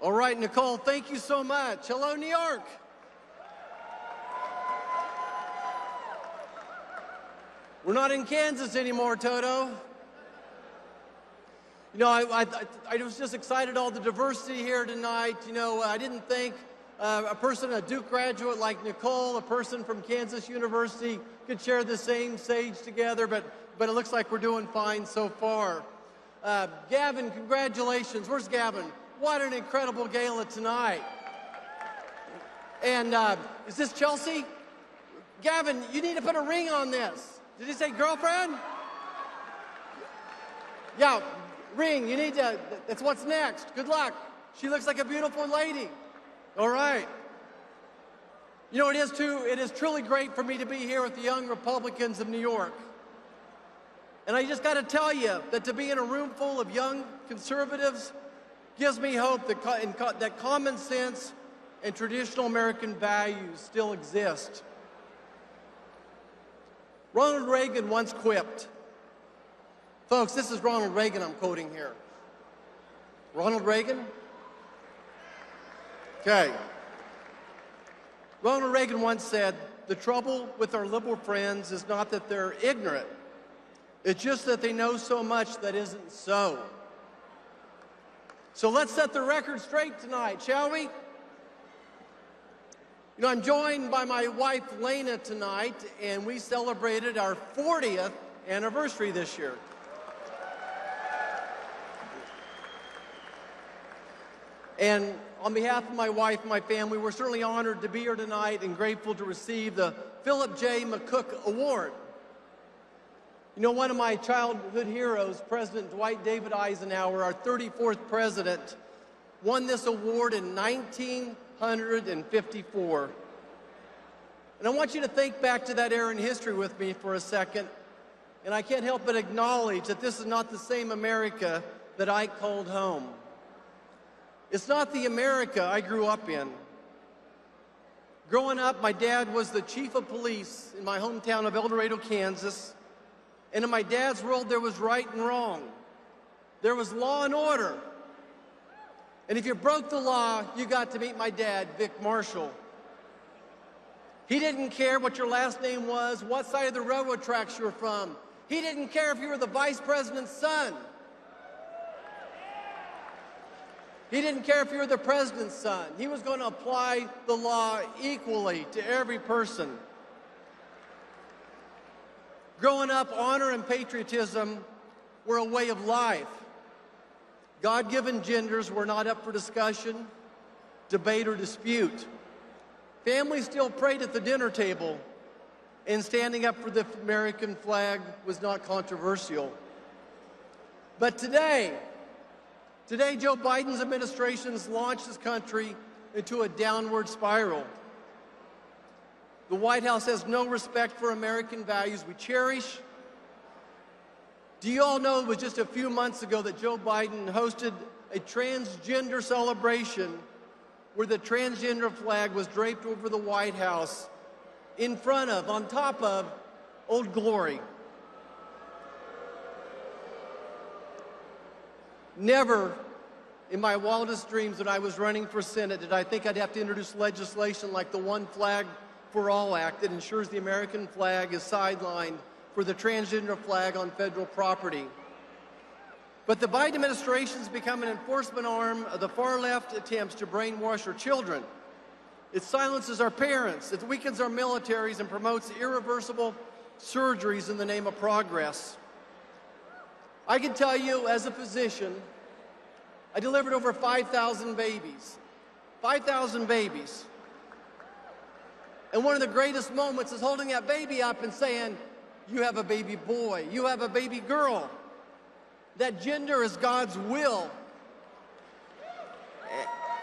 All right, Nicole, thank you so much. Hello, New York. We're not in Kansas anymore, Toto. You know, I was just excited all the diversity here tonight. You know, I didn't think a Duke graduate like Nicole, a person from Kansas University, could share the same stage together, but it looks like we're doing fine so far. Gavin, congratulations. Where's Gavin? What an incredible gala tonight. And is this Chelsea? Gavin, you need to put a ring on this. Did he say girlfriend? Yeah, ring, you need to, that's what's next. Good luck. She looks like a beautiful lady. All right. You know, it is truly great for me to be here with the Young Republicans of New York. And I just got to tell you that to be in a room full of young conservatives gives me hope that common sense and traditional American values still exist. Ronald Reagan once quipped, folks, this is Ronald Reagan I'm quoting here. Ronald Reagan? Okay. Ronald Reagan once said, the trouble with our liberal friends is not that they're ignorant, it's just that they know so much that isn't so. So let's set the record straight tonight, shall we? You know, I'm joined by my wife, Lena, tonight, and we celebrated our 40th anniversary this year. And on behalf of my wife and my family, we're certainly honored to be here tonight and grateful to receive the Philip J. McCook Award. You know, one of my childhood heroes, President Dwight David Eisenhower, our 34th president, won this award in 1954. And I want you to think back to that era in history with me for a second. And I can't help but acknowledge that this is not the same America that I called home. It's not the America I grew up in. Growing up, my dad was the chief of police in my hometown of El Dorado, Kansas. And in my dad's world, there was right and wrong. There was law and order. And if you broke the law, you got to meet my dad, Vic Marshall. He didn't care what your last name was, what side of the railroad tracks you were from. He didn't care if you were the vice president's son. He didn't care if you were the president's son. He was going to apply the law equally to every person. Growing up, honor and patriotism were a way of life. God-given genders were not up for discussion, debate, or dispute. Families still prayed at the dinner table, and standing up for the American flag was not controversial. But today Joe Biden's administration has launched this country into a downward spiral. The White House has no respect for American values we cherish. Do you all know it was just a few months ago that Joe Biden hosted a transgender celebration where the transgender flag was draped over the White House in front of, on top of, Old Glory? Never in my wildest dreams when I was running for Senate did I think I'd have to introduce legislation like the One Flag for All Act that ensures the American flag is sidelined for the transgender flag on federal property. But the Biden administration has become an enforcement arm of the far left attempts to brainwash our children. It silences our parents, it weakens our militaries, and promotes irreversible surgeries in the name of progress. I can tell you as a physician, I delivered over 5,000 babies. 5,000 babies. And one of the greatest moments is holding that baby up and saying, you have a baby boy, you have a baby girl. That gender is God's will.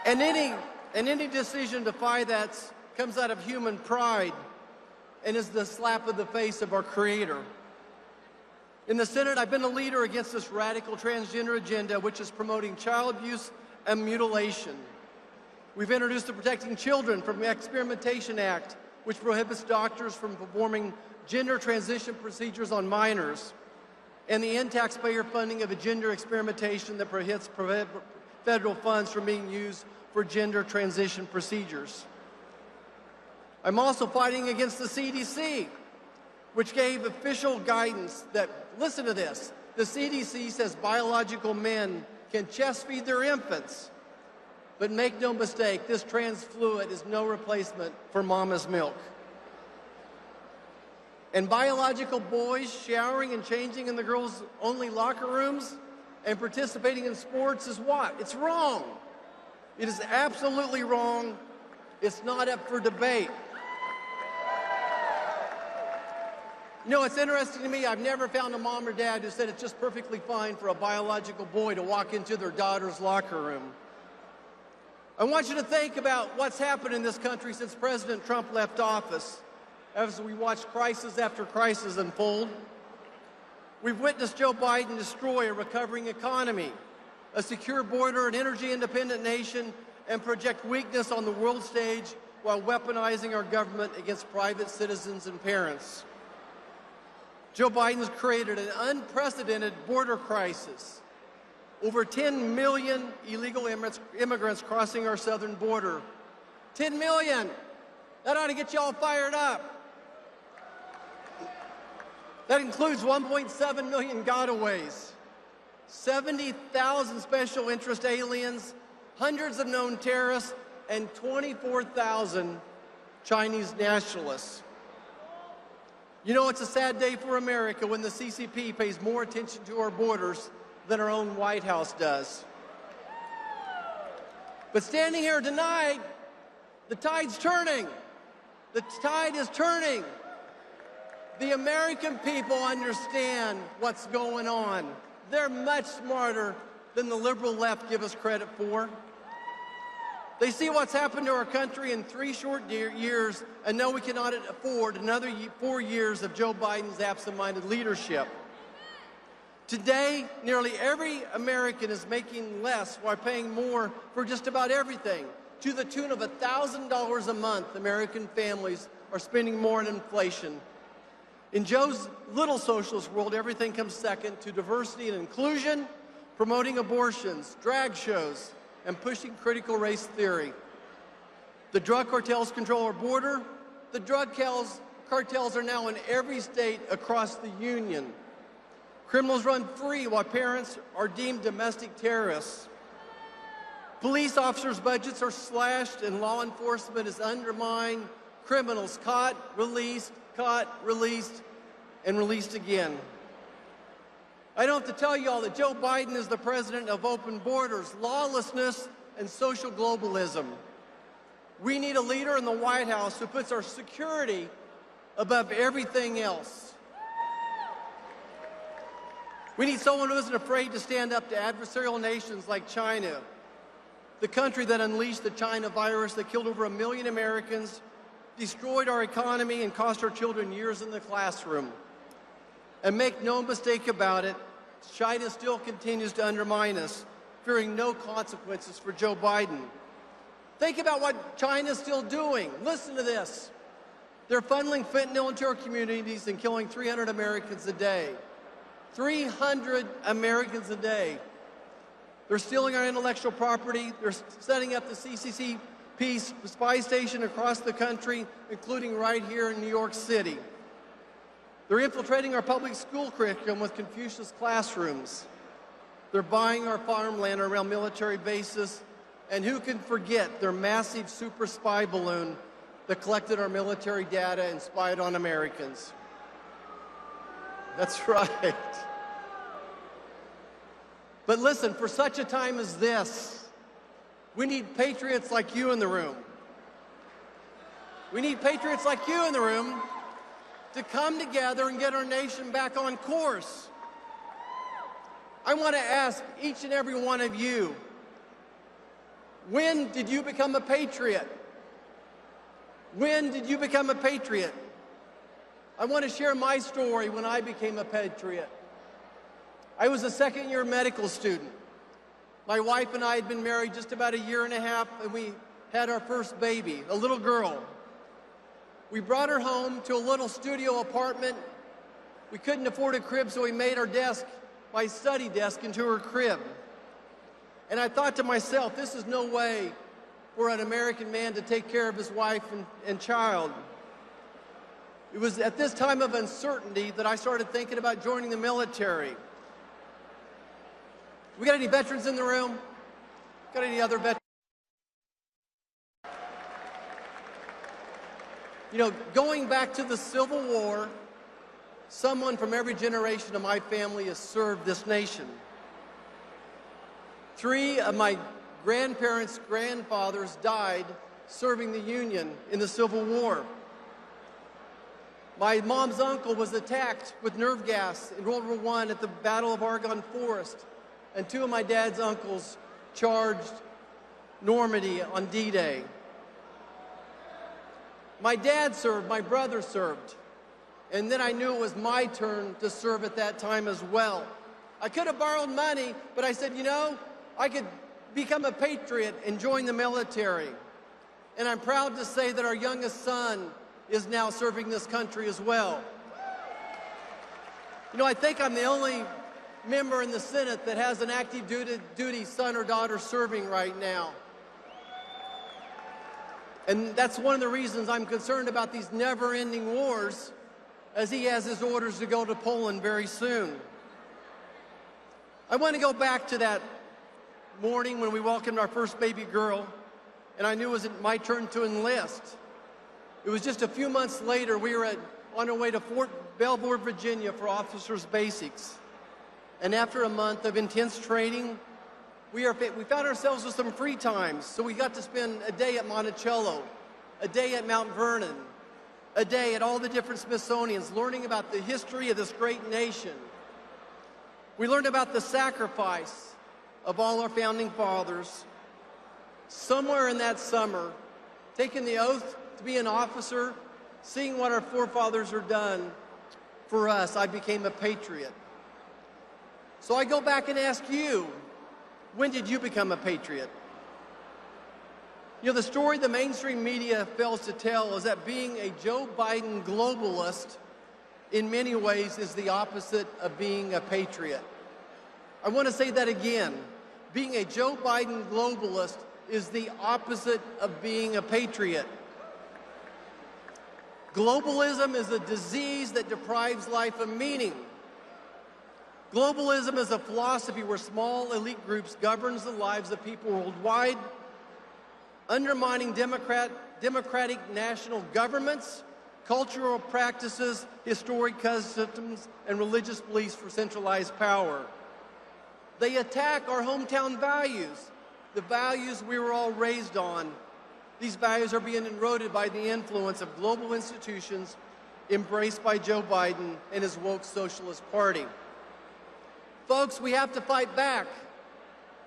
And any decision to defy that comes out of human pride and is the slap of the face of our Creator. In the Senate, I've been a leader against this radical transgender agenda, which is promoting child abuse and mutilation. We've introduced the Protecting Children from Experimentation Act, which prohibits doctors from performing gender transition procedures on minors, and the end taxpayer funding of a gender experimentation that federal funds from being used for gender transition procedures. I'm also fighting against the CDC, which gave official guidance that, listen to this, the CDC says biological men can chest feed their infants, but make no mistake, this trans fluid is no replacement for mama's milk. And biological boys showering and changing in the girls-only locker rooms and participating in sports is what? It's wrong. It is absolutely wrong. It's not up for debate. You know, it's interesting to me, I've never found a mom or dad who said it's just perfectly fine for a biological boy to walk into their daughter's locker room. I want you to think about what's happened in this country since President Trump left office. As we watch crisis after crisis unfold, we've witnessed Joe Biden destroy a recovering economy, a secure border, an energy-independent nation, and project weakness on the world stage while weaponizing our government against private citizens and parents. Joe Biden's created an unprecedented border crisis. Over 10 million illegal immigrants crossing our southern border. 10 million! That ought to get you all fired up. That includes 1.7 million gotaways, 70,000 special interest aliens, hundreds of known terrorists, and 24,000 Chinese nationalists. You know, it's a sad day for America when the CCP pays more attention to our borders than our own White House does. But standing here tonight, the tide's turning. The tide is turning. The American people understand what's going on. They're much smarter than the liberal left give us credit for. They see what's happened to our country in 3 short years and know we cannot afford another 4 years of Joe Biden's absent-minded leadership. Today, nearly every American is making less while paying more for just about everything. To the tune of $1,000 a month, American families are spending more on inflation. In Joe's little socialist world, everything comes second to diversity and inclusion, promoting abortions, drag shows, and pushing critical race theory. The drug cartels control our border. The drug cartels are now in every state across the union. Criminals run free while parents are deemed domestic terrorists. Police officers' budgets are slashed and law enforcement is undermined. Criminals caught, released, and released again. I don't have to tell you all that Joe Biden is the president of open borders, lawlessness, and social globalism. We need a leader in the White House who puts our security above everything else. We need someone who isn't afraid to stand up to adversarial nations like China, the country that unleashed the China virus that killed over 1 million Americans, destroyed our economy, and cost our children years in the classroom. And make no mistake about it, China still continues to undermine us, fearing no consequences for Joe Biden. Think about what China's still doing. Listen to this. They're funneling fentanyl into our communities and killing 300 Americans a day. 300 Americans a day. They're stealing our intellectual property. They're setting up the CCP spy station across the country, including right here in New York City. They're infiltrating our public school curriculum with Confucius classrooms. They're buying our farmland around military bases. And who can forget their massive super spy balloon that collected our military data and spied on Americans? That's right. But listen, for such a time as this, we need patriots like you in the room. We need patriots like you in the room to come together and get our nation back on course. I want to ask each and every one of you, when did you become a patriot? When did you become a patriot? I want to share my story when I became a patriot. I was a second-year medical student. My wife and I had been married just about 1.5 years, and we had our first baby, a little girl. We brought her home to a little studio apartment. We couldn't afford a crib, so we made our desk, my study desk, into her crib. And I thought to myself, this is no way for an American man to take care of his wife and child. It was at this time of uncertainty that I started thinking about joining the military. We got any veterans in the room? Got any other veterans? You know, going back to the Civil War, someone from every generation of my family has served this nation. 3 of my grandparents' grandfathers died serving the Union in the Civil War. My mom's uncle was attacked with nerve gas in World War I at the Battle of Argonne Forest, and 2 of my dad's uncles charged Normandy on D-Day. My dad served, my brother served, and then I knew it was my turn to serve at that time as well. I could have borrowed money, but I said, you know, I could become a patriot and join the military. And I'm proud to say that our youngest son is now serving this country as well. You know, I think I'm the only member in the Senate that has an active duty son or daughter serving right now. And that's one of the reasons I'm concerned about these never-ending wars, as he has his orders to go to Poland very soon. I want to go back to that morning when we welcomed our first baby girl, and I knew it was my turn to enlist. It was just a few months later, we were on our way to Fort Belvoir, Virginia for officers' basics. And after a month of intense training, we found ourselves with some free time. So we got to spend a day at Monticello, a day at Mount Vernon, a day at all the different Smithsonians, learning about the history of this great nation. We learned about the sacrifice of all our founding fathers. Somewhere in that summer, taking the oath to be an officer, seeing what our forefathers are done for us, I became a patriot. So I go back and ask you, when did you become a patriot? You know, the story the mainstream media fails to tell is that being a Joe Biden globalist in many ways is the opposite of being a patriot. I want to say that again. Being a Joe Biden globalist is the opposite of being a patriot. Globalism is a disease that deprives life of meaning. Globalism is a philosophy where small elite groups governs the lives of people worldwide, undermining democratic national governments, cultural practices, historic customs, and religious beliefs for centralized power. They attack our hometown values, the values we were all raised on. These values are being eroded by the influence of global institutions embraced by Joe Biden and his woke socialist party. Folks, we have to fight back.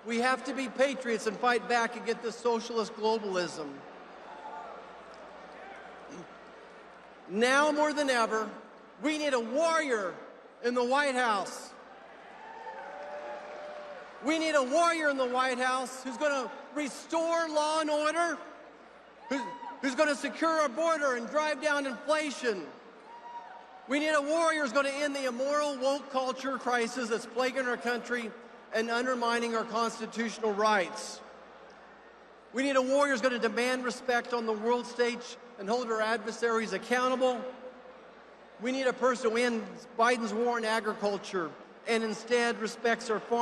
We have to be patriots and fight back against this socialist globalism. Now more than ever, we need a warrior in the White House. We need a warrior in the White House who's going to restore law and order, who's going to secure our border and drive down inflation. We need a warrior who's going to end the immoral woke culture crisis that's plaguing our country and undermining our constitutional rights. We need a warrior who's going to demand respect on the world stage and hold our adversaries accountable. We need a person who ends Biden's war on agriculture and instead respects our farmers.